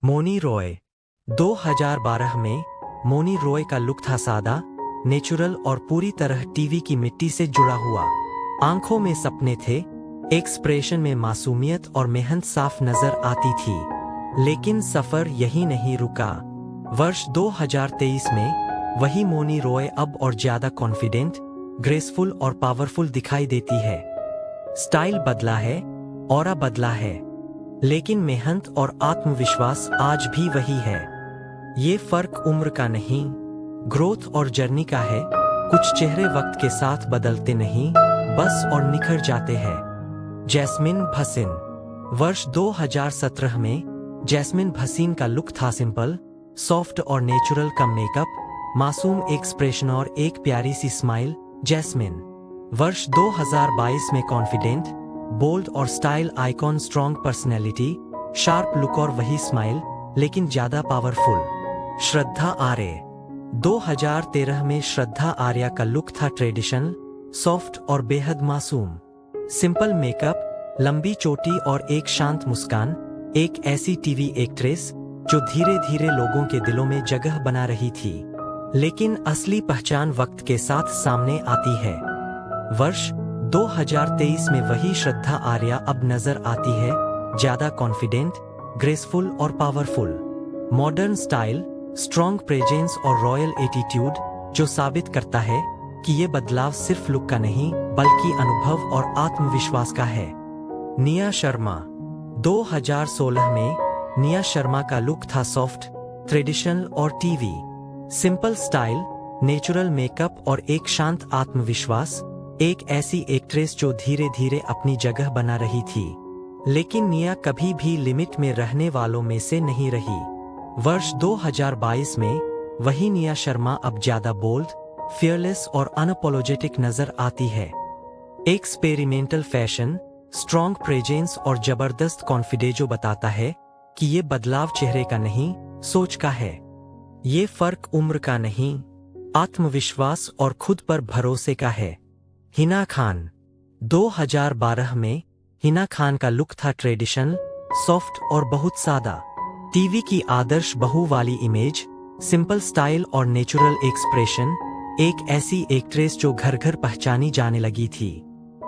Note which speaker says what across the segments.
Speaker 1: मोनी रॉय 2012 में मोनी रॉय का लुक था सादा, नेचुरल और पूरी तरह टीवी की मिट्टी से जुड़ा हुआ। आंखों में सपने थे, एक्सप्रेशन में मासूमियत और मेहनत साफ नजर आती थी। लेकिन सफर यही नहीं रुका। वर्ष 2023 में वही मोनी रॉय अब और ज्यादा कॉन्फिडेंट, ग्रेसफुल और पावरफुल दिखाई देती है। स्टाइल बदला है, ऑरा बदला है, लेकिन मेहनत और आत्मविश्वास आज भी वही है। ये फर्क उम्र का नहीं, ग्रोथ और जर्नी का है। कुछ चेहरे वक्त के साथ बदलते नहीं, बस और निखर जाते हैं। जैस्मिन भसीन वर्ष 2017 में जैस्मिन भसीन का लुक था सिंपल, सॉफ्ट और नेचुरल कम मेकअप, मासूम एक्सप्रेशन और एक प्यारी सी स्माइल। जैस्मिन वर्ष 2022 में कॉन्फिडेंट, बोल्ड और style icon, strong personality, sharp look और वही स्माइल, लेकिन ज्यादा पावरफुल। श्रद्धा आर्य 2013 में श्रद्धा आर्या का लुक था ट्रेडिशनल, सॉफ्ट और बेहद मासूम। सिंपल मेकअप, लंबी चोटी और एक शांत मुस्कान, एक ऐसी टीवी एक्ट्रेस जो धीरे धीरे लोगों के दिलों में जगह बना रही थी। लेकिन असली पहचान वक्त के साथ सामने आती है। वर्ष 2023 में वही श्रद्धा आर्या अब नजर आती है, ज्यादा कॉन्फिडेंट, ग्रेसफुल और powerful. Modern style, strong presence और रॉयल एटीट्यूड, जो साबित करता है कि ये बदलाव सिर्फ लुक का नहीं बल्कि अनुभव और आत्मविश्वास का है। निया शर्मा 2016 में निया शर्मा का लुक था सॉफ्ट, ट्रेडिशनल और TV. Simple style, natural makeup और एक शांत आत्मविश्वास, एक ऐसी एक्ट्रेस जो धीरे धीरे अपनी जगह बना रही थी। लेकिन निया कभी भी लिमिट में रहने वालों में से नहीं रही। वर्ष 2022 में वही निया शर्मा अब ज्यादा बोल्ड, फियरलेस और अनअपोलोजेटिक नजर आती है। एक्सपेरिमेंटल फैशन, स्ट्रॉन्ग प्रेजेंस और जबरदस्त कॉन्फिडेंस जो बताता है कि ये बदलाव चेहरे का नहीं, सोच का है। ये फर्क उम्र का नहीं, आत्मविश्वास और खुद पर भरोसे का है। हिना खान 2012 में हिना खान का लुक था ट्रेडिशनल, सॉफ्ट और बहुत सादा। टीवी की आदर्श बहू वाली इमेज, सिंपल स्टाइल और नेचुरल एक्सप्रेशन, एक ऐसी एक्ट्रेस जो घर घर पहचानी जाने लगी थी।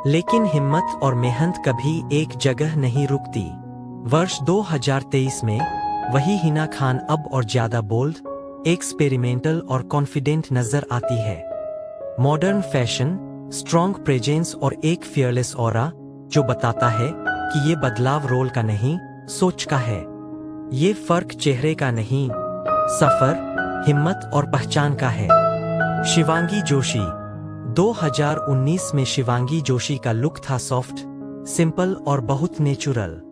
Speaker 1: लेकिन हिम्मत और मेहनत कभी एक जगह नहीं रुकती। वर्ष 2023 में वही हिना खान अब और ज्यादा बोल्ड, एक्सपेरिमेंटल और कॉन्फिडेंट नजर आती है। मॉडर्न फैशन, स्ट्रॉन्ग प्रेजेंस और एक फियरलेस ऑरा, जो बताता है कि ये बदलाव रोल का नहीं, सोच का है। ये फर्क चेहरे का नहीं, सफर, हिम्मत और पहचान का है। शिवांगी जोशी 2019 में शिवांगी जोशी का लुक था सॉफ्ट, सिंपल और बहुत नेचुरल।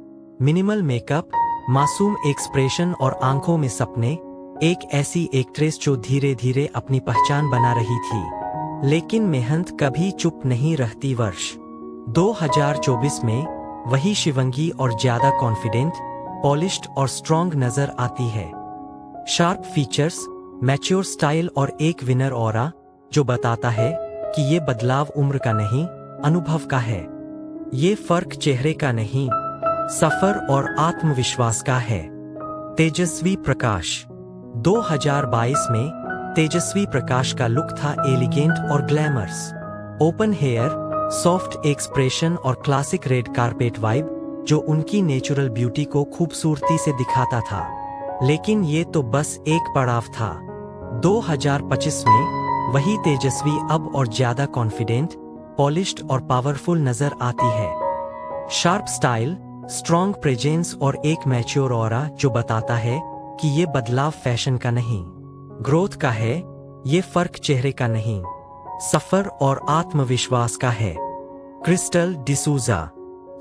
Speaker 1: मिनिमल मेकअप, मासूम एक्सप्रेशन और आंखों में सपने, एक ऐसी एक्ट्रेस जो धीरे धीरे अपनी पहचान बना रही थी। लेकिन मेहनत कभी चुप नहीं रहती। वर्ष 2024 में वही शिवांगी और ज्यादा कॉन्फिडेंट, पॉलिश्ड और स्ट्रॉन्ग नजर आती है। शार्प फीचर्स, मैच्योर स्टाइल और एक विनर ऑरा, जो बताता है कि ये बदलाव उम्र का नहीं, अनुभव का है। ये फर्क चेहरे का नहीं, सफर और आत्मविश्वास का है। तेजस्वी प्रकाश 2022 में तेजस्वी प्रकाश का लुक था एलिगेंट और glamorous. Open hair, soft expression और क्लासिक रेड कारपेट वाइब, जो उनकी नेचुरल ब्यूटी को खूबसूरती से दिखाता था। लेकिन ये तो बस एक पड़ाव था। 2025 में वही तेजस्वी अब और ज्यादा कॉन्फिडेंट, पॉलिश्ड और पावरफुल नजर आती है। शार्प स्टाइल, स्ट्रॉन्ग प्रेजेंस और एक मैच्योर ऑरा, जो बताता है कि ये बदलाव फैशन का नहीं, ग्रोथ का है। ये फर्क चेहरे का नहीं, सफर और आत्मविश्वास का है। क्रिस्टल डिसूजा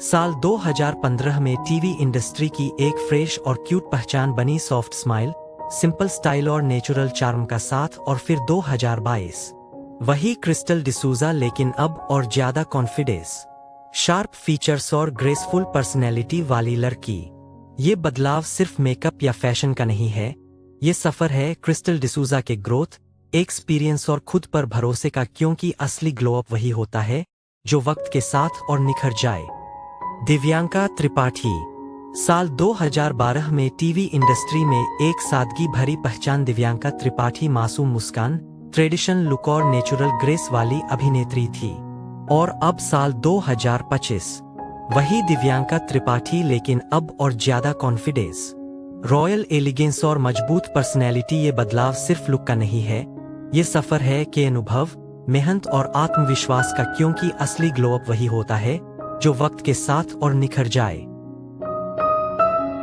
Speaker 1: साल 2015 में टीवी इंडस्ट्री की एक फ्रेश और क्यूट पहचान बनी। सॉफ्ट स्माइल, सिंपल स्टाइल और नेचुरल चार्म का साथ। और फिर 2022 वही क्रिस्टल डिसूजा, लेकिन अब और ज्यादा कॉन्फिडेंस, शार्प फीचर्स और ग्रेसफुल पर्सनैलिटी वाली लड़की। ये बदलाव सिर्फ मेकअप या फैशन का नहीं है, ये सफर है क्रिस्टल डिसूजा के ग्रोथ, एक्सपीरियंस और खुद पर भरोसे का। क्योंकि असली ग्लो अप वही होता है जो वक्त के साथ और निखर जाए। दिव्यांका त्रिपाठी साल 2012 में टीवी इंडस्ट्री में एक सादगी भरी पहचान दिव्यांका त्रिपाठी मासूम मुस्कान, ट्रेडिशनल लुक और नेचुरल ग्रेस वाली अभिनेत्री थी। और अब साल 2025, वही दिव्यांका त्रिपाठी, लेकिन अब और ज्यादा कॉन्फिडेंस, रॉयल एलिगेंस और मजबूत पर्सनैलिटी। ये बदलाव सिर्फ लुक का नहीं है, ये सफर है कि अनुभव, मेहनत और आत्मविश्वास का, क्योंकि असली ग्लो अप वही होता है जो वक्त के साथ और निखर जाए।